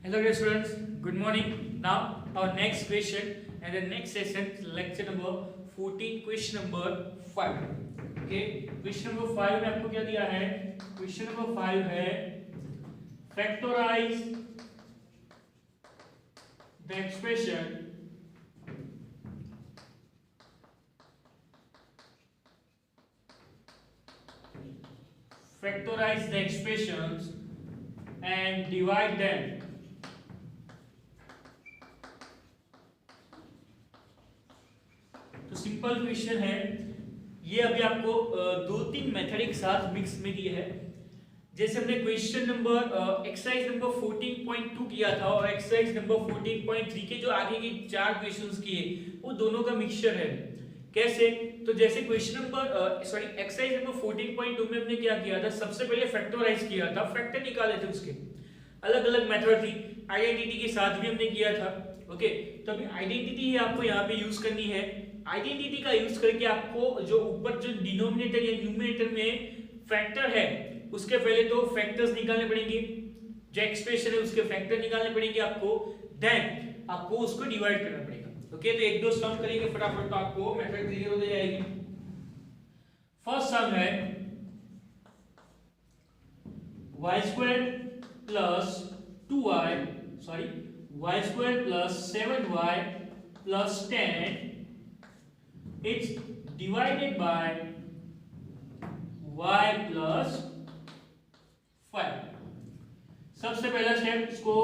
Hello dear students, good morning. Now our next question and the next session lecture number 14 question number 5. Okay, question number 5 में आपको क्या दिया है? Question number 5 है factorize the expression factorize the expressions and divide them. तो simple question है ये। अभी आपको दो तीन मेथड एक साथ मिक्स में दिए है। जैसे हमने क्वेश्चन नंबर एक्सरसाइज नंबर 14.2 किया था और एक्सरसाइज नंबर 14.3 के जो आगे के चार क्वेश्चंस किए वो दोनों का मिक्सचर है। कैसे? तो जैसे क्वेश्चन नंबर एक्सरसाइज नंबर 14.2 में हमने क्या किया था, सबसे पहले फैक्टराइज किया था, फैक्टर निकाले थे। उसके अलग अलग मेथड थी, आइडेंटिटी के साथ भी हमने किया था। ओके, तो अभी आइडेंटिटी ही आपको यहाँ पे यूज करनी है। आइडेंटिटी का यूज करके आपको जो ऊपर जो डिनोमिनेटर या न्यूमरेटर में फैक्टर है उसके पहले तो फैक्टर्स निकालने पड़ेंगे, जो एक्सप्रेशन है उसके फैक्टर निकालने पड़ेंगे आपको, देन आपको उसको डिवाइड करना पड़ेगा। ओके, तो एक दो सम करेंगे फटाफट तो आपको मेथड क्लियर हो जाएगी। फर्स्ट सम है y² plus 2y y² plus 7y plus 10 it's divided by y plus 5। सबसे पहला स्टेप, इसको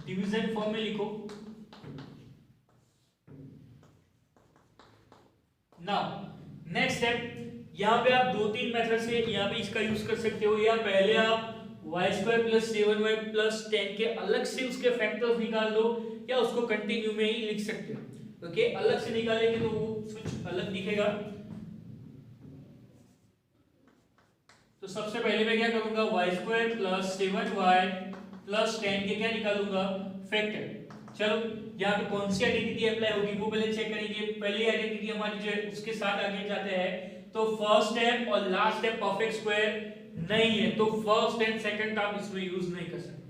डिवीजन फॉर्म में लिखो। नाउ नेक्स्ट स्टेप, यहां पे आप दो तीन मेथड से यहां पे इसका यूज कर सकते हो। या पहले आप y² प्लस 7y प्लस 10 के अलग से उसके फैक्टर्स निकाल दो, या उसको कंटिन्यू में ही लिख सकते हो। ओके, अलग से निकालेंगे तो वो कुछ अलग दिखेगा। तो सबसे पहले मैं क्या करूंगा, y² प्लस 7y प्लस 10 के क्या निकालूंगा, फैक्टर। चलो यहाँ पे कौन सी आइडेंटिटी अप्लाई होगी वो पहले चेक करेंगे। पहली आइडेंटिटी हमारी जो है उसके साथ आगे जाते हैं। तो फर्स्ट स्टेप और लास्ट स्टेप परफेक्ट स्क्वायर नहीं है, तो फर्स्ट एंड सेकंड आप इसमें यूज नहीं कर सकते।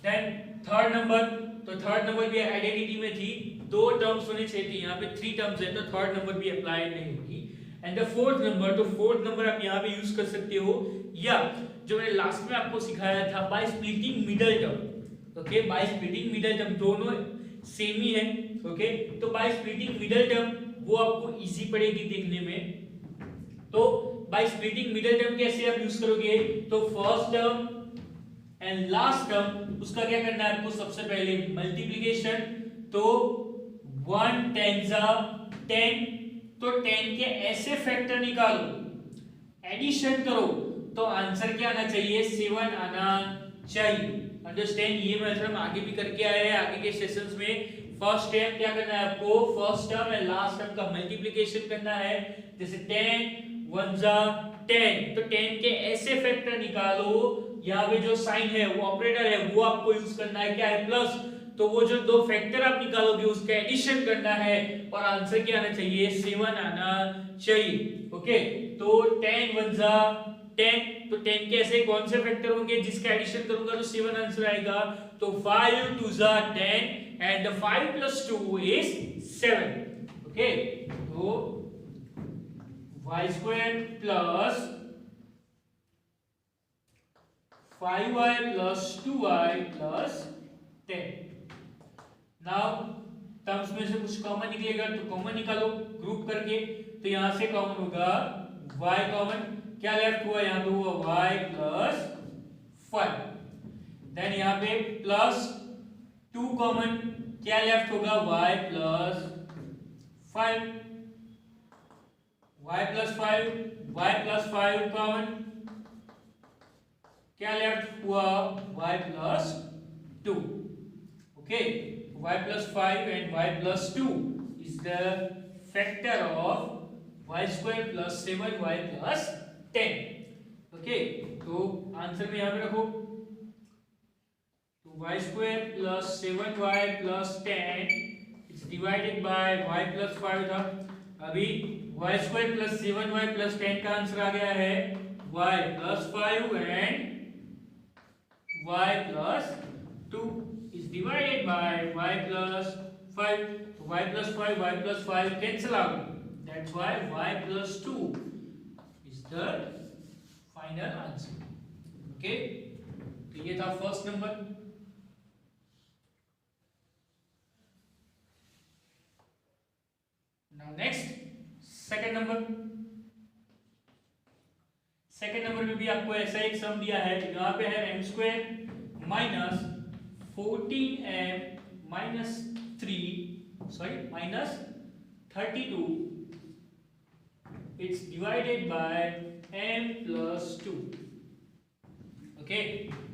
देन थर्ड नंबर, तो थर्ड नंबर भी आइडेंटिटी में थी, दो टर्म्स होने चाहिए थी, यहाँ पे 3 टर्म्स है, तो थर्ड नंबर भी अप्लाई नहीं होगी। एंड द फोर्थ नंबर, तो फोर्थ नंबर आप यहाँ पे यूज कर सकते हो, या जो मैंने लास्ट में आपको सिखाया था by splitting middle term. Okay, by splitting middle term, दोनों सेम ही है। ओके, तो बाय स्प्लिटिंग मिडल टर्म वो आपको इजी पड़ेगी देखने में। तो बाय स्प्लिटिंग मिडल टर्म कैसे आप यूज करोगे, तो first term and last term उसका क्या करना है आपको, सबसे पहले मल्टीप्लिकेशन। तो 1 10 10, तो 10 के ऐसे फैक्टर निकालो, एडिशन करो, तो आंसर क्या आना चाहिए, 7 आना चाहिए। अंडरस्टैंड, ये मेथड हम आगे भी करके आए हैं आगे के सेशंस में। फर्स्ट स्टेप क्या करना है आपको, first term and last term का मल्टीप्लिकेशन करना है। जैसे 10 1 10, तो 10 के ऐसे फैक्टर निकालो, यहाँ पे जो साइन है वो ऑपरेटर है वो आपको यूज करना है, क्या है, प्लस। तो वो जो दो फैक्टर आप निकालोगे उसका एडिशन करना है और आंसर क्या आना चाहिए, 7 आना चाहिए। ओके, तो 10 1 10, तो 10 के ऐसे कौन से फैक्टर होंगे जिसका एडिशन करूंगा तो 7 आंसर आएगा। तो 5 2 10 एंड 5 प्लस 2 इज 7। ओके, तो y² plus 5y plus 2y plus 10। Now terms में से कुछ कॉमन निकलेगा तो कॉमन निकालो ग्रुप करके। तो यहां से कॉमन होगा y कॉमन, क्या लेफ्ट हुआ, यहाँ पे हुआ y प्लस 5। देन यहाँ पे प्लस 2 कॉमन, क्या लेफ्ट होगा, y plus 5, y plus 5 common, क्या लेफ्ट हुआ, y plus 2। Okay, y plus 5 and y plus 2 is the factor of y² plus 7y plus 10। Okay, तो आंसर में यहाँ पे रखो, तो y² plus 7y plus 10 is divided by y plus 5 था। अभी y² plus 7y plus 10 का answer आ गया है y plus 5 and y plus 2। Divided by y plus 5, तो y plus 5 cancel out, that's why y plus 2 is the final answer. Okay, तो ये था first number. Now next second number. Second number में भी आपको ऐसा एक सम दिया है, यहाँ पे है m square minus 14m minus 32 it's divided by m plus 2। Okay,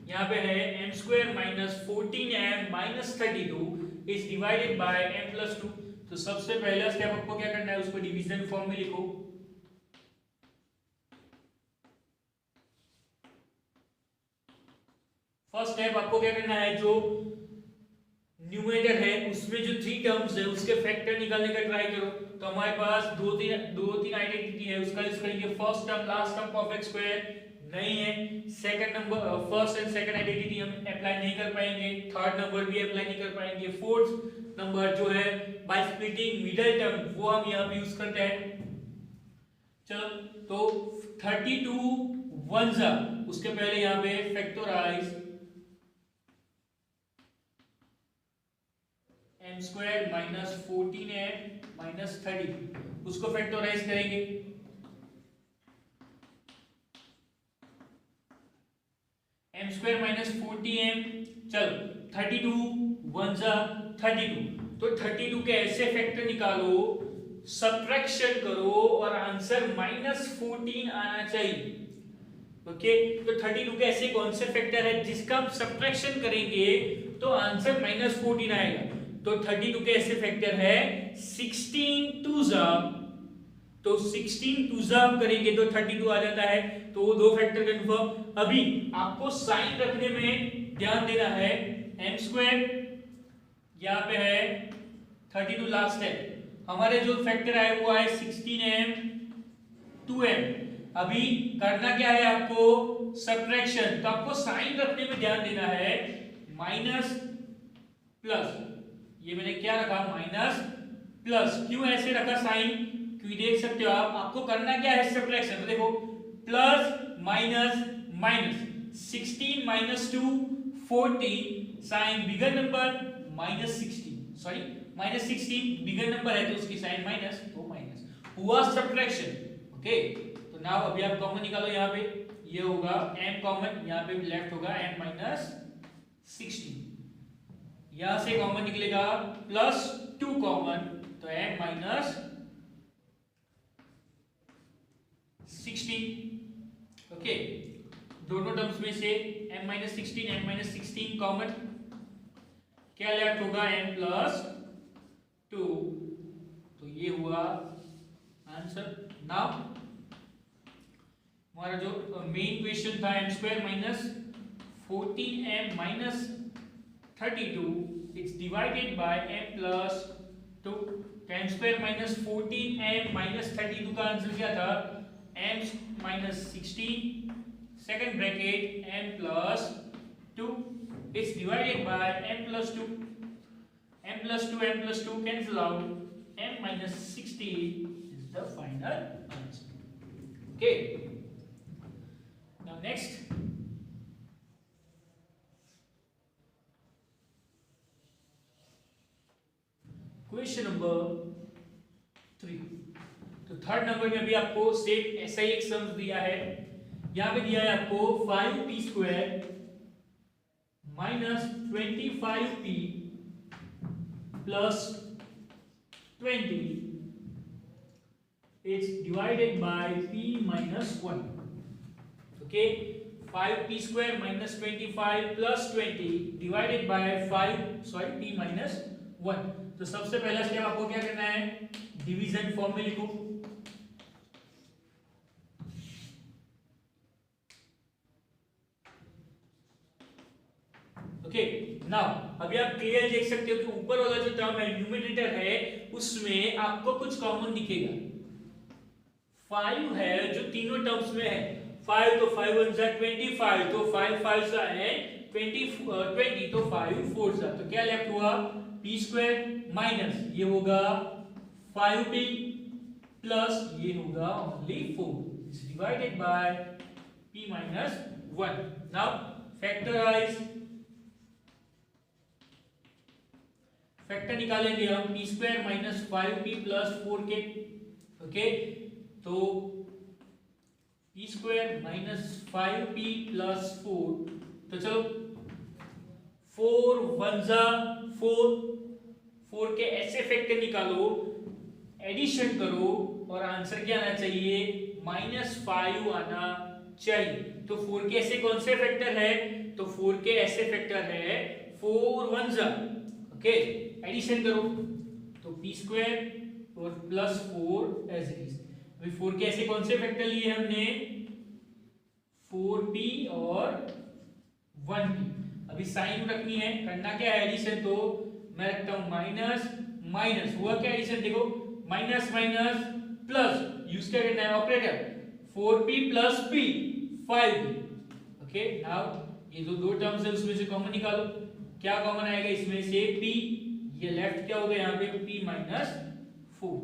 यहाँ पे है m square minus 14m minus 32 is divided bye m plus 2। तो सबसे पहला स्टेप आपको क्या करना है, उसको डिवीजन फॉर्म में लिखो। फर्स्ट स्टेप आपको क्या करना है, जो न्यूमरेटर है उसमें जो 3 टर्म्स है उसके फैक्टर निकालने का ट्राई करो। तो हमारे पास दो तीन आइडेंटिटी है, उसका यूज करेंगे। First term last term perfect square नहीं है, second number first and second identity हम अप्लाई नहीं कर पाएंगे, थर्ड नंबर भी अप्लाई नहीं कर पाएंगे, फोर्थ नंबर जो है बाय स्प्लिटिंग मिडिल टर्म वो हम यहाँ पे यूज करते हैं। चलो, तो 32 1 जा, उसके पहले यहाँ पे factorise m square minus 14m minus 30, उसको फैक्टराइज करेंगे। m स्क्वायर माइनस 40m, चलो 32 1 जा 32, तो 32 के ऐसे फैक्टर निकालो, सब्ट्रैक्शन करो और आंसर -14 आना चाहिए। ओके, तो 32 के ऐसे कौन से फैक्टर है जिसका हम सब्ट्रैक्शन करेंगे तो आंसर -14 आएगा। तो 32 के ऐसे फैक्टर है 16 2 जा, तो 16 2 जा करेंगे तो 32 आ जाता है। तो वो दो फैक्टर कंफर्म। अभी आपको साइन रखने में ध्यान देना है, m स्क्वायर यहाँ पे है 32 लास्ट है, हमारे जो फैक्टर आए वो आए 16m 2m। अभी करना क्या है आपको, सब्ट्रैक्शन। तो आपको साइन रखने में ध्यान देना है, माइनस प्लस, ये मैंने क्या रखा माइनस प्लस। क्यों ऐसे रखा साइन, क्योंकि देख सकते हो आप, आपको करना क्या है सब्ट्रैक्शन। तो देखो plus minus minus, 16 minus 2 14, sign bigger number -16, sorry -16 bigger number है तो उसकी साइन माइनस, तो माइनस हुआ सब्ट्रैक्शन। ओके, तो नाउ अभी आप कॉमन निकालो, यहाँ पे ये होगा m कॉमन, यहाँ पे लेफ्ट होगा m माइनस 16, यहां से कॉमन निकलेगा प्लस 2 कॉमन, तो m माइनस 16। ओके, दोनों टर्म्स में से m माइनस 16 कॉमन, क्या लेफ्ट होगा m प्लस 2, तो ये हुआ आंसर। नाउ हमारा जो मेन क्वेश्चन था m square minus 14m minus 32 it's divided by m plus 2। m square minus 14m minus 32 का आंसर क्या था, m minus 16 second bracket m plus 2 it's divided by m plus 2, m plus 2 cancel out, m minus 60 is the final answer. Okay, now next question number 3। तो third number में भी आपको same ऐसा ही एक सम दिया है, यहां पे दिया है आपको 5p square minus 25p plus 20 is divided by p minus 1. Okay, 5p square minus 25 plus 20 divided by p minus 1. तो सबसे पहला स्टेप आपको क्या करना है, डिवीजन फॉर्म में लिखो। ओके, नाउ अभी आप क्लियर देख सकते हो कि ऊपर वाला जो टर्म है न्यूमरेटर है उसमें आपको कुछ कॉमन दिखेगा। 5 है जो तीनों टर्म्स में है, 5 तो 5 1 जा 25, तो 5 5 जा है 20 तो 5 4 जा, तो क्या लेफ्ट हुआ p स्क्वायर माइनस ये होगा 5p प्लस ये होगा only 4 is divided bye p minus 1. Now factorize, factor निकालेंगे हम p square minus 5p plus 4k. Okay, तो p square minus 5p plus 4, तो चलो 4 1 जा 4 के ऐसे फैक्टर निकालो, एडिशन करो और आंसर क्या आना चाहिए -5 आना चाहिए. तो 4 के ऐसे कौन से फैक्टर है, तो 4 के ऐसे फैक्टर है 4 1 जा. ओके, एडिशन करो तो p स्क्वायर और प्लस 4 एज इट इज. अभी 4 के ऐसे कौन से फैक्टर लिए हमने 4p और 1p. अभी साइन रखनी है, करना क्या है एडिशन, तो मैं रखता हूं माइनस माइनस, हुआ क्या एडिशन देखो माइनस माइनस प्लस, यूज क्या करना है operator 4p plus p 5p. Okay, now ये जो दो टर्म्स है उसमें से कॉमन निकालो, क्या कॉमन आएगा इसमें से p, ये लेफ्ट क्या होगा यहाँ पे p माइनस 4,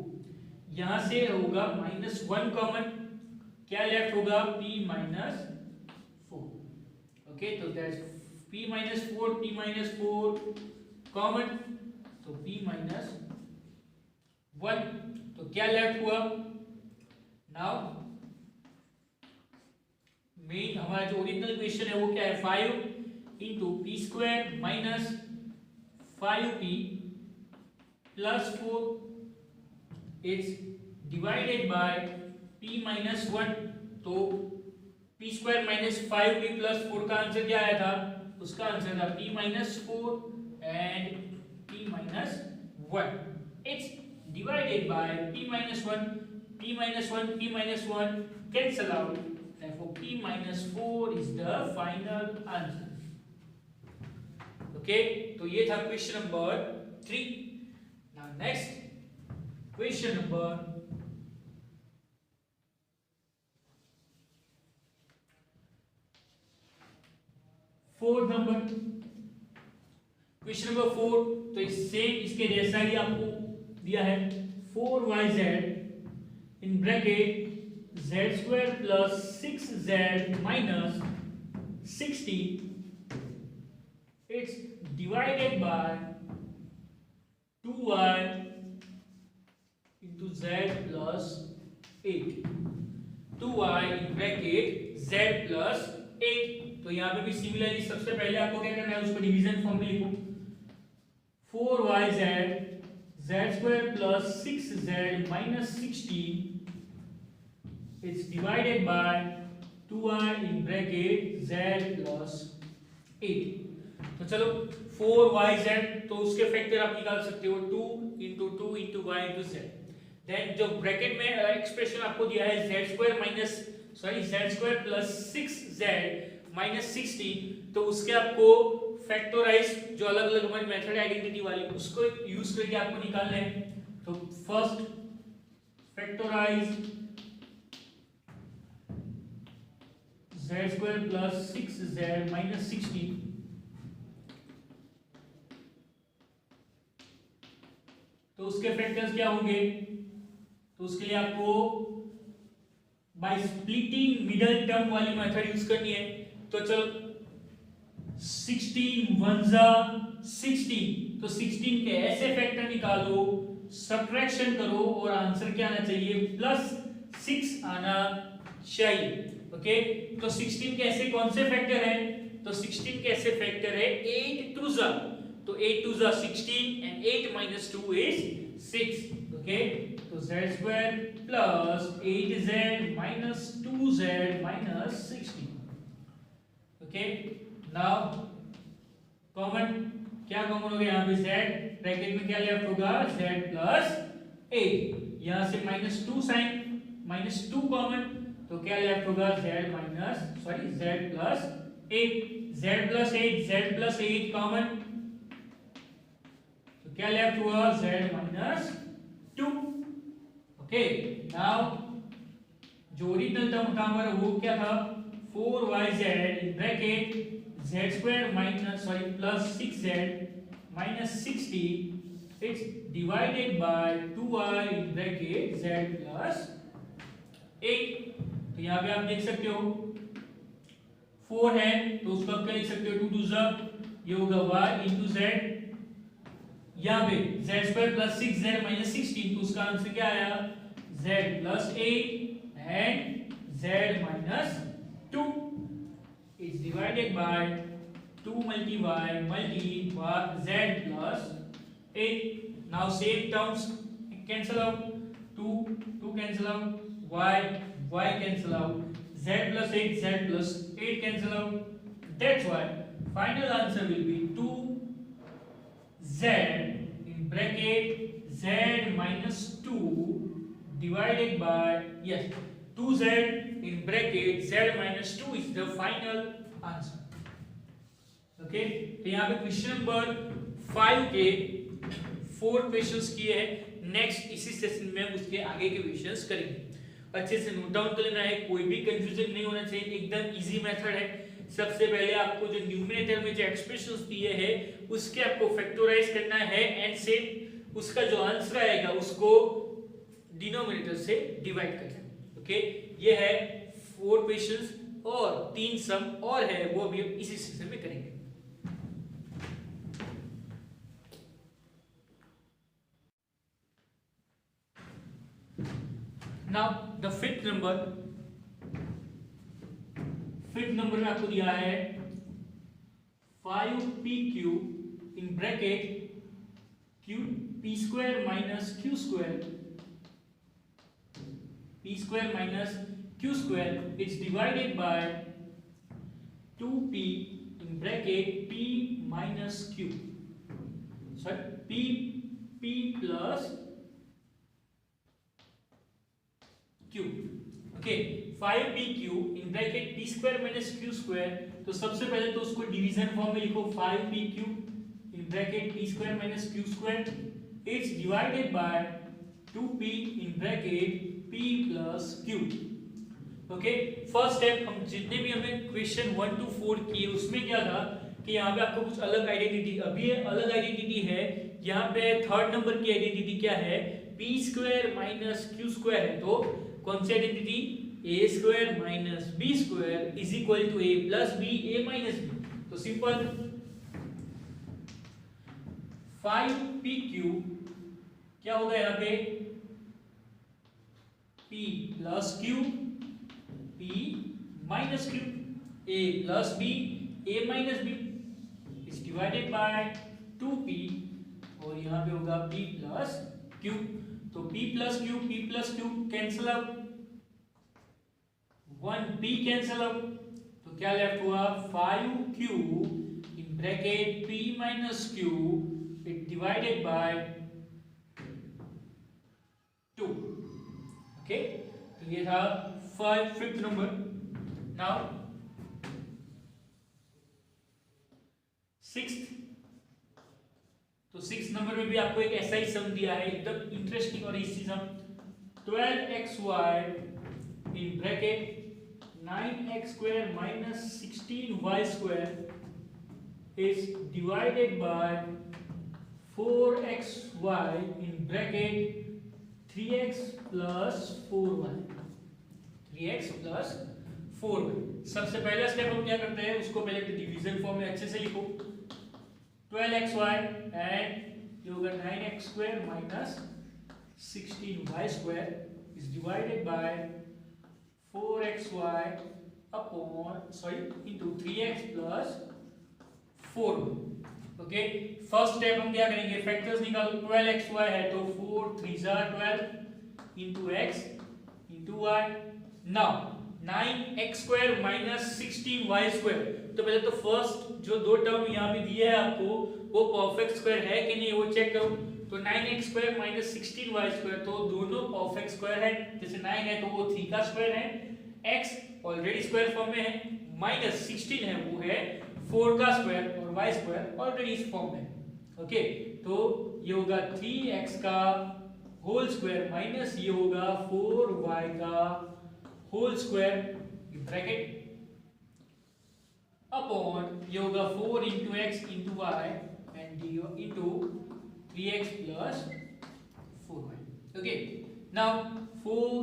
यहां से होगा -1 कॉमन, क्या लेफ्ट होगा p माइनस 4. ओके, तो दैट्स p माइनस 4 कॉमन, तो p माइनस 1, तो क्या लेफ्ट हुआ. नाउ मेन हमारा जो ओरिजिनल क्वेश्चन है वो क्या है 5 into P square minus 5p plus 4 is divided bye p minus 1. तो p square minus 5p plus 4 का आंसर क्या आया था, उसका आंसर था p minus 4 and p minus 1. It's divided by p minus 1 cancel out. Therefore, p minus 4 is the final answer. Okay, तो ये था question number 3. Now next question number 4 number. Question number 4 तो same इसके जैसा ही आपको दिया है 4yz in bracket z square plus 6z minus 60, it's divided by 2y into z plus 8, 2y in bracket z plus 8. तो यहाँ पे भी सिमिलरली सबसे पहले आपको क्या करना है, उसको डिवीजन फॉर्म में लिखो 4yz z square plus 6z minus 16 is divided by 2y in bracket z plus 8. तो चलो 4yz, तो उसके फैक्टर आप निकाल सकते हो 2 into 2 into y into z. Then जो ब्रैकेट में एक्सप्रेशन आपको दिया है z square plus 6z minus 16, तो उसके आपको फैक्टराइज जो अलग अलग हमारी मेथड आइडेंटिटी वाली उसको यूज करके आपको निकालना है. तो first factorise z square plus 6z minus 16, तो उसके फैक्टर्स क्या होंगे, तो उसके लिए आपको बाय स्प्लिटिंग मिडिल टर्म वाली मेथड यूज करनी है. तो चलो 16 1 जा 16, तो 16 के ऐसे फैक्टर निकालो, सब्ट्रैक्शन करो और आंसर क्या आना चाहिए +6 आना चाहिए. ओके, तो 16 के ऐसे कौन से फैक्टर है, तो 16 के ऐसे फैक्टर है 8 2 जा, तो 8 2 जा 16 एंड 8 minus 2 is 6. ओके, तो z square plus 8z minus 2z minus 16. Okay, now common, क्या कॉमन हो गया यहाँ पे z, ब्रैकेट में क्या लेफ्ट होगा z plus 8, यहाँ से -2 साइन -2 कॉमन, तो क्या लेफ्ट होगा z plus 8 z plus 8 common, तो क्या लेफ्ट हुआ z minus 2. ओके, नाउ जो ओरिजिनल टर्म था हमारा वो क्या था 4yz in bracket z square minus plus 6z minus 60 it's divided by 2y in bracket z plus 8। तो यहाँ पे आप देख सकते हो 4 है तो उसको आप क्या लिख सकते हो 2 2 जा ये होगा y into z, यहाँ पे z square plus 6z minus 16 तो उसका आंसर क्या आया z plus 8 and z minus 2 is divided by 2 multi z plus 8। Now same terms cancel out, 2 cancel out, y cancel out, z plus 8 cancel out, that's why final answer will be 2z in bracket z minus 2 divided by 2z in bracket z minus 2 is the final answer। Okay तो यहाँ पे question number 5 के 4 questions किए हैं। Next इसी session में हम उसके आगे के क्वेश्चंस करेंगे। अच्छे से नोट डाउन कर लेना है, कोई भी कंफ्यूजन नहीं होना चाहिए, एकदम इजी मेथड है। सबसे पहले आपको जो न्यूमरेटर में जो एक्सप्रेशंस दिए हैं उसके आपको फैक्टराइज करना है एंड सेम उसका जो आंसर आएगा उसको डिनोमिनेटर से डिवाइड करना है। ओके ये है 4 क्वेश्चंस और 3 सम और है वो भी हम इसी सेशन में करेंगे। Now the fifth number में आपको दिया है 5pq in bracket q p square minus q square it's divided by 2p in bracket p minus q p plus q। Okay 5pq in bracket p square minus q square, तो सबसे पहले तो उसको division form में लिखो 5pq in bracket p square minus q square it's divided by 2p in bracket p plus q। Okay first step हम जितने भी हमें क्वेश्चन 1 to 4 किए उसमें क्या था कि यहाँ पे आपको कुछ अलग आइडेंटिटी, अभी ये अलग आइडेंटिटी है। यहाँ पे थर्ड नंबर की आइडेंटिटी क्या है p square minus q square है, तो कौन सी identity a square minus b square is equal to a plus b a minus b। तो सिंपल 5pq क्या होगा यहाँ पे p plus q p minus q a plus b a minus b is divided by 2p और यहाँ पे होगा p plus q। तो p plus q cancel out, 1p cancel out, तो क्या लेफ्ट हुआ 5q in bracket p minus q it divided by 2। Okay तो ये था फिफ्थ नंबर। नाउ सिक्स्थ, तो 6 नंबर में भी आपको एक ऐसा ही सम दिया है एकदम इंटरेस्टिंग और easy sum 12xy in bracket 9x square minus 16y square is divided by 4xy in bracket 3x plus 4y 3x plus 4y। सबसे पहला स्टेप हम क्या करते हैं उसको पहले डिवीजन फॉर्म में अच्छे से लिखो 12xy and ये होगा 9x square minus 16y square is divided by 4xy into 3x plus 4। Okay first step हम क्या करेंगे फैक्टर्स निकालो 12xy है तो 4 3 जा 12 into x into y। Now 9x square minus 16y square, तो पहले तो फर्स्ट जो दो टर्म यहाँ पे दिए हैं आपको वो परफेक्ट स्क्वायर है कि नहीं वो चेक करो। तो 9x square minus 16y square तो दोनों परफेक्ट स्क्वायर है, जैसे 9 है तो वो 3 का स्क्वायर है, x ऑलरेडी स्क्वायर फॉर्म में है, माइनस 16 है वो है 4 का स्क्वायर और y स्क्वायर ऑलरेडी इस फॉर्म में। ओके तो ये होगा 3x का होल स्क्वायर माइनस ये होगा 4y का होल स्क्वायर ब्रैकेट अपॉन ये होगा 4 into X into Y and into 3x plus 4y. Okay, now 4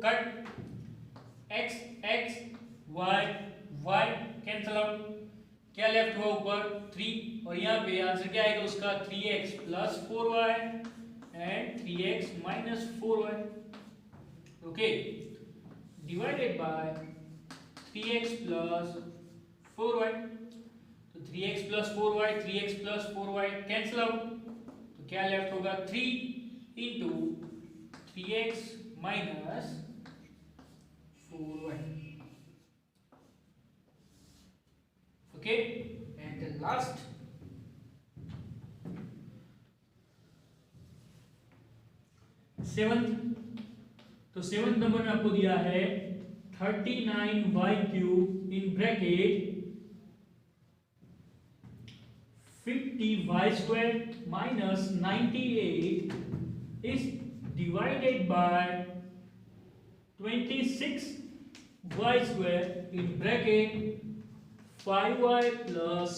cut x y cancel out. क्या लेफ्ट हुआ ऊपर 3 और यहाँ पे आंसर क्या आएगा उसका 3x plus 4y and 3x minus 4y. Okay, divided by 3x plus 4y. तो 3x plus 4y cancel out. तो क्या लेफ्ट होगा 3 into 3x minus 4y. Okay, and the last seventh. तो सेवंथ नंबर में आपको दिया है 39y cube in bracket 50y square minus 98 is divided by 26y square in bracket 5y plus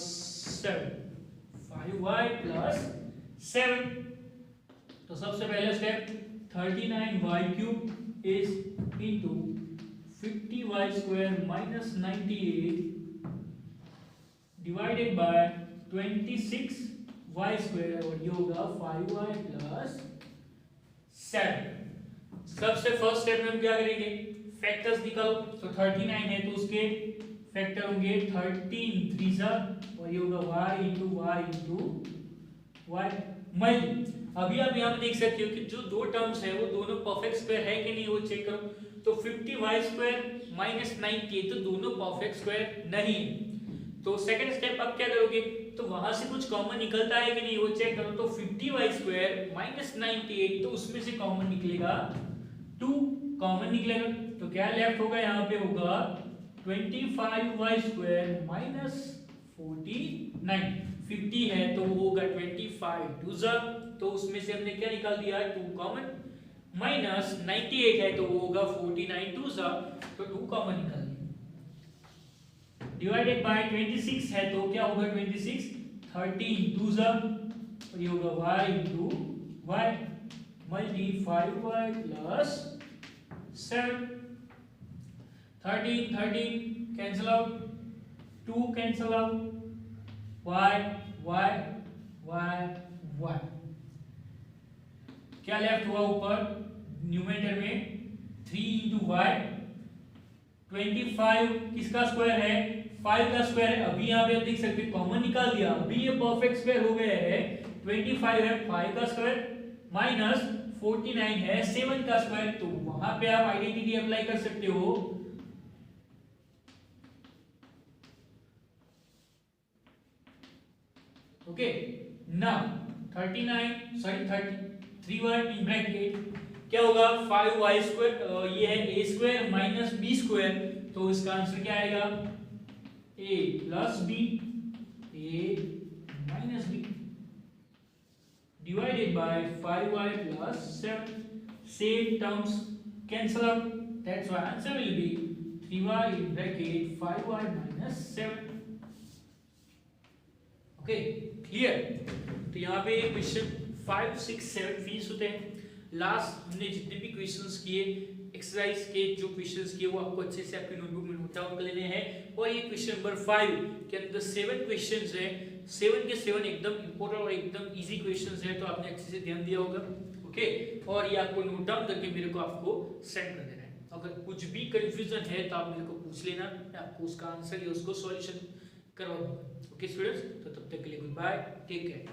7. 5y plus 7. तो सबसे पहला step 39y cube is into 50y square minus 98 divided by 26y square और ये होगा 5y plus 7. सबसे first step में हम क्या करेंगे फैक्टर्स निकालो. तो 39 है तो उसके फैक्टर होंगे 13 3 और ये होगा y into y मल्टी. अभी आप यहाँ पे देख सकते हो कि जो दो टर्म्स है वो दोनों परफेक्ट स्क्वायर है कि नहीं वो चेक करो. तो 50y स्क्वायर माइनस 90 तो दोनों परफेक्ट स्क्वायर नहीं है. तो सेकंड स्टेप आप क्या करोगे तो वहां से कुछ कॉमन निकलता है कि नहीं वो चेक करो. तो 50y स्क्वायर माइनस 98 तो उसमें से कॉमन निकलेगा 2 कॉमन निकलेगा. तो क्या लेफ्ट होगा यहाँ पे होगा 25y स्क्वायर माइनस 49. 50 है तो वो होगा 25 2 तो उसमें से हमने क्या निकाल दिया 2 कॉमन. माइनस 98 है तो वो होगा 49 2 तो 2 कॉमन निकाल दिया. डिवाइडेड बाय 26 है तो क्या होगा 26 13 2 और ये होगा y into y multi 5y plus 7. 13 cancel out 2 cancel out y क्या लेफ्ट हुआ ऊपर न्यूमरेटर में 3 into y 25 किसका स्क्वायर है 5 का स्क्वायर है. अभी यहाँ पे आप देख सकते हैं कॉमन निकाल दिया. अभी ये परफेक्ट स्क्वायर हो गया है. 25 है 5 का स्क्वायर माइनस 49 है 7 का स्क्वायर. तो वहां पे आप आइडेंटिटी अप्लाई कर सकते हो. Okay now 3y in bracket क्या होगा 5y स्क्वायर ये है a square minus b square. तो इसका आंसर क्या आएगा a plus b a minus b divided by 5y plus 7. Same terms cancel out. That's why answer will be 3y in bracket 5y minus 7. Okay clear. तो यहाँ पे question 5 6 7 finish होते हैं. Last हमने जितने भी क्वेश्चंस किए एक्सरसाइज के जो क्वेश्चंस किए वो आपको अच्छे से आपकी नोटबुक में नोट डाउन कर लेने हैं. और ये क्वेश्चन नंबर 5 के अंदर 7 क्वेश्चंस हैं. 7 के 7 एकदम इंपॉर्टेंट और एकदम इजी क्वेश्चंस हैं. तो आपने अच्छे से ध्यान दिया होगा. ओके और ये आपको नोट डाउन करके मेरे को आपको सेंड कर देना है. अगर कुछ भी कंफ्यूजन है तो आप मेरे को पूछ लेना. मैं आपको उसका आंसर या उसको सॉल्यूशन करवा दूंगा. ओके स्टूडेंट्स तो तब तक के लिए गुड बाय टेक केयर.